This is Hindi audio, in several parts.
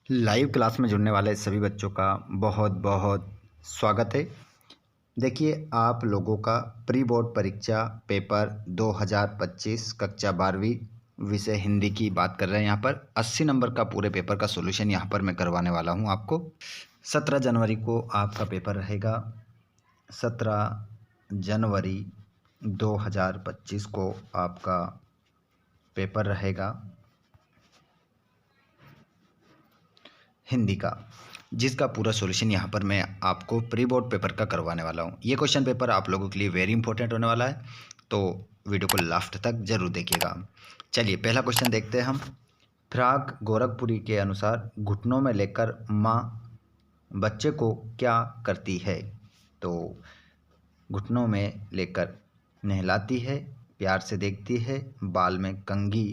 लाइव क्लास में जुड़ने वाले सभी बच्चों का बहुत बहुत स्वागत है। देखिए, आप लोगों का प्री बोर्ड परीक्षा पेपर 2025 कक्षा 12वीं विषय हिंदी की बात कर रहे हैं। यहाँ पर 80 नंबर का पूरे पेपर का सॉल्यूशन यहाँ पर मैं करवाने वाला हूँ आपको। 17 जनवरी को आपका पेपर रहेगा। 17 जनवरी 2025 को आपका पेपर रहेगा हिंदी का, जिसका पूरा सॉल्यूशन यहाँ पर मैं आपको प्री बोर्ड पेपर का करवाने वाला हूँ। ये क्वेश्चन पेपर आप लोगों के लिए वेरी इंपॉर्टेंट होने वाला है, तो वीडियो को लास्ट तक जरूर देखिएगा। चलिए पहला क्वेश्चन देखते हैं हम। फ्राग गोरखपुरी के अनुसार घुटनों में लेकर माँ बच्चे को क्या करती है? तो घुटनों में लेकर नहलाती है, प्यार से देखती है, बाल में कंघी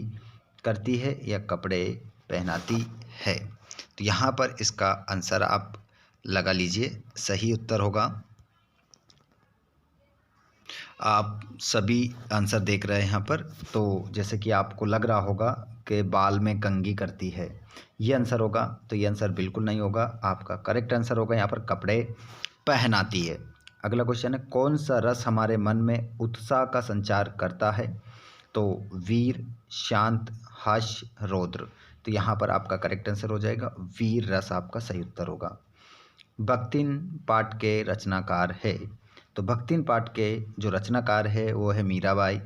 करती है या कपड़े पहनाती है? तो यहाँ पर इसका आंसर आप लगा लीजिए। सही उत्तर होगा, आप सभी आंसर देख रहे हैं यहाँ पर, तो जैसे कि आपको लग रहा होगा कि बाल में कंघी करती है, ये आंसर होगा। तो ये आंसर बिल्कुल नहीं होगा। आपका करेक्ट आंसर होगा यहाँ पर कपड़े पहनाती है। अगला क्वेश्चन है, कौन सा रस हमारे मन में उत्साह का संचार करता है? तो वीर, शांत, हास्य, रौद्र। तो यहाँ पर आपका करेक्ट आंसर हो जाएगा वीर रस, आपका सही उत्तर होगा। भक्तिन पाठ के रचनाकार है? तो भक्तिन पाठ के जो रचनाकार है वो है मीराबाई,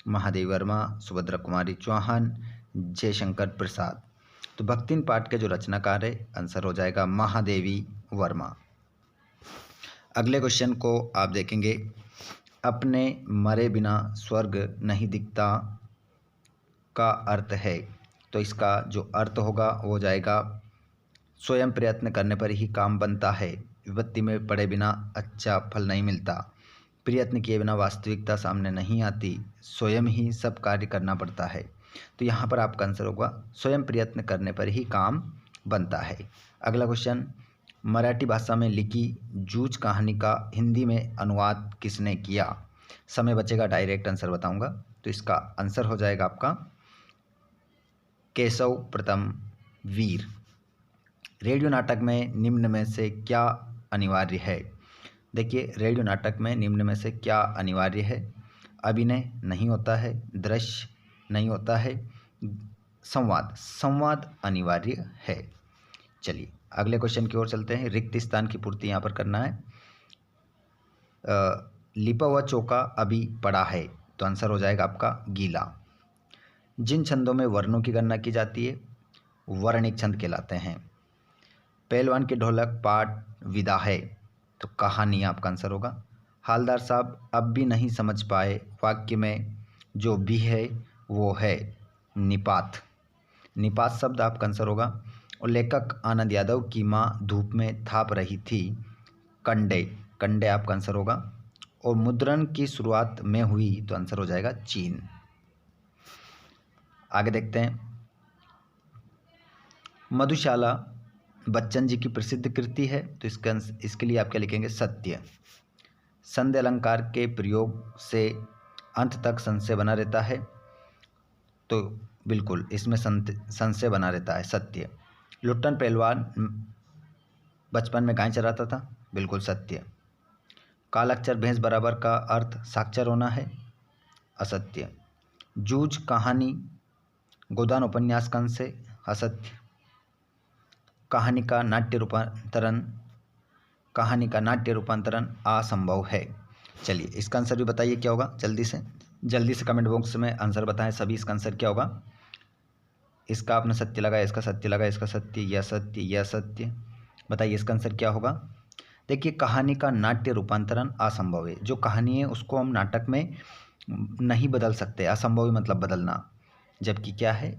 महादेवी वर्मा, सुभद्रा कुमारी चौहान, जयशंकर प्रसाद। तो भक्तिन पाठ के जो रचनाकार है, आंसर हो जाएगा महादेवी वर्मा। अगले क्वेश्चन को आप देखेंगे, अपने मरे बिना स्वर्ग नहीं दिखता का अर्थ है? तो इसका जो अर्थ होगा वो हो जाएगा स्वयं प्रयत्न करने पर ही काम बनता है, विपत्ति में पड़े बिना अच्छा फल नहीं मिलता, प्रयत्न किए बिना वास्तविकता सामने नहीं आती, स्वयं ही सब कार्य करना पड़ता है। तो यहाँ पर आपका आंसर होगा स्वयं प्रयत्न करने पर ही काम बनता है। अगला क्वेश्चन, मराठी भाषा में लिखी जूझ कहानी का हिंदी में अनुवाद किसने किया? समय बचेगा, डायरेक्ट आंसर बताऊंगा। तो इसका आंसर हो जाएगा आपका केशव प्रथम वीर। रेडियो नाटक में निम्न में से क्या अनिवार्य है? देखिए, रेडियो नाटक में निम्न में से क्या अनिवार्य है? अभिनय नहीं होता है, दृश्य नहीं होता है, संवाद अनिवार्य है। चलिए अगले क्वेश्चन की ओर चलते हैं। रिक्त स्थान की पूर्ति यहाँ पर करना है। लिपा हुआ चौका अभी पड़ा है, तो आंसर हो जाएगा आपका गीला। जिन छंदों में वर्णों की गणना की जाती है वर्णिक छंद कहलाते हैं। पहलवान के ढोलक पाठ विदा है, तो कहानी आपका आंसर होगा। हालदार साहब अब भी नहीं समझ पाए वाक्य में जो भी है वो है निपात। निपात शब्द आपका आंसर होगा। और लेखक आनंद यादव की माँ धूप में थाप रही थी, कंडे। कंडे आपका आंसर होगा। और मुद्रण की शुरुआत में हुई, तो आंसर हो जाएगा चीन। आगे देखते हैं। मधुशाला बच्चन जी की प्रसिद्ध कृति है, तो इसके लिए आप क्या लिखेंगे? सत्य। संध्या अलंकार के प्रयोग से अंत तक संशय बना रहता है, तो बिल्कुल इसमें संशय बना रहता है, सत्य। लुट्टन पहलवान बचपन में गाय चराता था, बिल्कुल सत्य। कालाक्षर भैंस बराबर का अर्थ साक्षर होना है, असत्य। जूझ कहानी गोदान उपन्यास का अंश है, असत्य। कहानी का नाट्य रूपांतरण असंभव है। चलिए इसका आंसर भी बताइए क्या होगा, जल्दी से कमेंट बॉक्स में आंसर बताएं सभी। इसका आंसर क्या होगा? इसका आपने सत्य लगाया, इसका सत्य लगाया, इसका सत्य, यह सत्य, यह सत्य। बताइए इसका आंसर क्या होगा? देखिए, कहानी का नाट्य रूपांतरण असंभव है। जो कहानी है उसको हम नाटक में नहीं बदल सकते, असंभव मतलब बदलना, जबकि क्या है?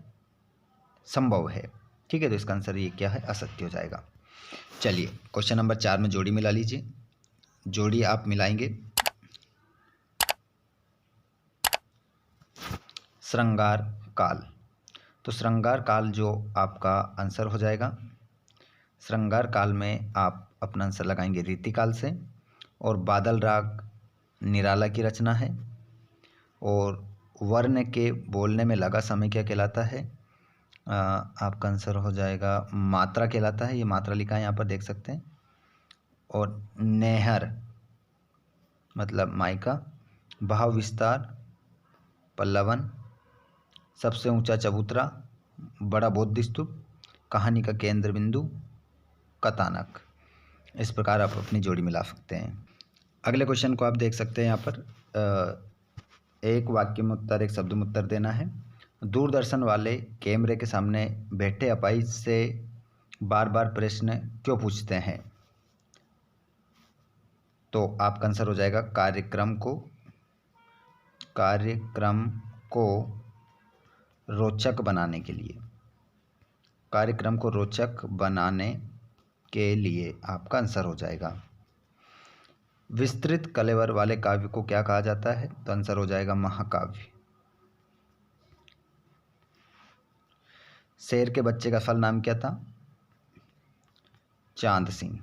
संभव है। ठीक है, तो इसका आंसर ये क्या है? असत्य हो जाएगा। चलिए क्वेश्चन नंबर 4 में जोड़ी मिला लीजिए। जोड़ी आप मिलाएंगे श्रृंगार काल। तो श्रृंगार काल जो आपका आंसर हो जाएगा, श्रृंगार काल में आप अपना आंसर लगाएंगे रीतिकाल से। और बादल राग निराला की रचना है। और वर्ण के बोलने में लगा समय क्या कहलाता है? आपका आंसर हो जाएगा मात्रा कहलाता है, ये मात्रा लिखा है यहाँ पर देख सकते हैं। और नेहर मतलब माइका, भाव विस्तार पल्लवन, सबसे ऊंचा चबूतरा, बड़ा बौद्ध स्तूप, कहानी का केंद्र बिंदु कथानक। इस प्रकार आप अपनी जोड़ी मिला सकते हैं। अगले क्वेश्चन को आप देख सकते हैं यहाँ पर एक वाक्य में उत्तर, एक शब्द में उत्तर देना है। दूरदर्शन वाले कैमरे के सामने बैठे अपाहिज से बार बार प्रश्न क्यों पूछते हैं? तो आपका आंसर हो जाएगा कार्यक्रम को रोचक बनाने के लिए। कार्यक्रम को रोचक बनाने के लिए आपका आंसर हो जाएगा। विस्तृत कलेवर वाले काव्य को क्या कहा जाता है? तो आंसर हो जाएगा महाकाव्य। शेर के बच्चे का असल नाम क्या था? चांद सिंह।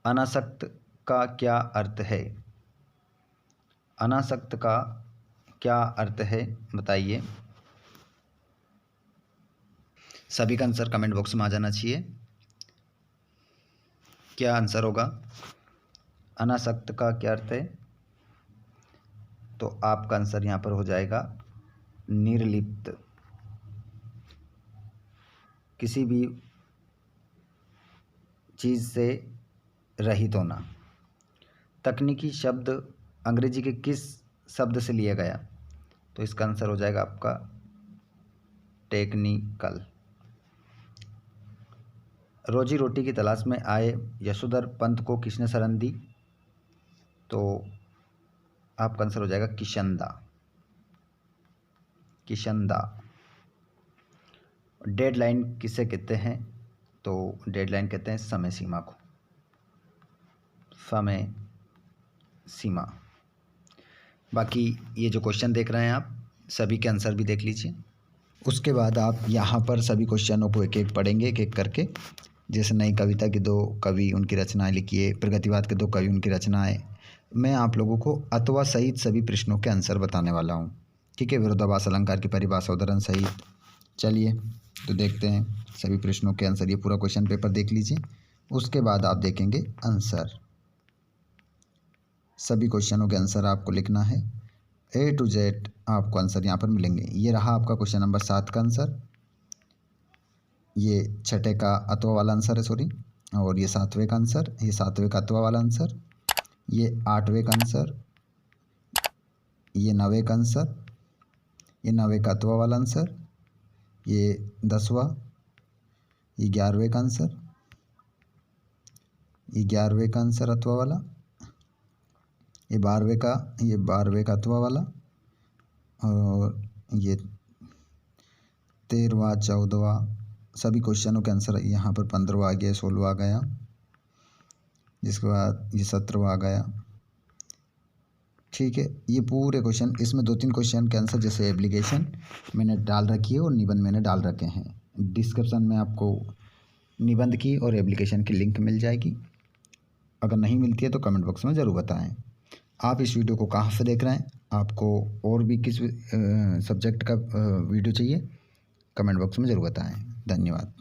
अनासक्त का क्या अर्थ है? अनासक्त का क्या अर्थ है बताइए। सभी का आंसर कमेंट बॉक्स में आ जाना चाहिए। क्या आंसर होगा? अनासक्त का क्या अर्थ है? तो आपका आंसर यहाँ पर हो जाएगा निर्लिप्त, किसी भी चीज़ से रहित होना। तकनीकी शब्द अंग्रेजी के किस शब्द से लिया गया? तो इसका आंसर हो जाएगा आपका टेक्निकल। रोजी रोटी की तलाश में आए यशोधर पंत को किसने शरण दी? तो आपका आंसर हो जाएगा किशनदा। किशनदा। डेडलाइन किसे कहते हैं? तो डेडलाइन कहते हैं समय सीमा को। समय सीमा। बाकी ये जो क्वेश्चन देख रहे हैं आप, सभी के आंसर भी देख लीजिए। उसके बाद आप यहाँ पर सभी क्वेश्चनों को एक एक पढ़ेंगे, एक एक करके। जैसे नई कविता के 2 कवि उनकी रचनाएं लिखिए, प्रगतिवाद के 2 कवि उनकी रचनाएं। मैं आप लोगों को अथवा सहित सभी प्रश्नों के आंसर बताने वाला हूँ, ठीक है। विरोधाभास अलंकार की परिभाषा उदाहरण सहित। चलिए तो देखते हैं सभी प्रश्नों के आंसर। ये पूरा क्वेश्चन पेपर देख लीजिए, उसके बाद आप देखेंगे आंसर। सभी क्वेश्चनों के आंसर आपको लिखना है, A to Z आपको आंसर यहाँ पर मिलेंगे। ये रहा आपका क्वेश्चन नंबर 7 का आंसर, ये 6ठे का अथवा वाला आंसर है, सॉरी। और ये 7वें का आंसर, ये 7वें का अथवा वाला आंसर, ये 8वें का आंसर, ये 9वें का आंसर, ये 9वें का अथवा वाला आंसर, ये 10वां, ये 11वें का आंसर, ये 11वें का आंसर अथवा वाला, ये 12वें का अथवा वाला, और ये 13वां 14वां। सभी क्वेश्चनों के आंसर यहाँ पर 15वां आ गया, 16वां आ गया, जिसके बाद ये 17वां आ गया, ठीक है। ये पूरे क्वेश्चन, इसमें 2-3 क्वेश्चन के आंसर जैसे एप्लीकेशन मैंने डाल रखी है और निबंध मैंने डाल रखे हैं। डिस्क्रिप्शन में आपको निबंध की और एप्लीकेशन की लिंक मिल जाएगी। अगर नहीं मिलती है तो कमेंट बॉक्स में ज़रूर बताएं। आप इस वीडियो को कहाँ से देख रहे हैं? आपको और भी किस सब्जेक्ट का वीडियो चाहिए? कमेंट बॉक्स में ज़रूर बताएं। धन्यवाद।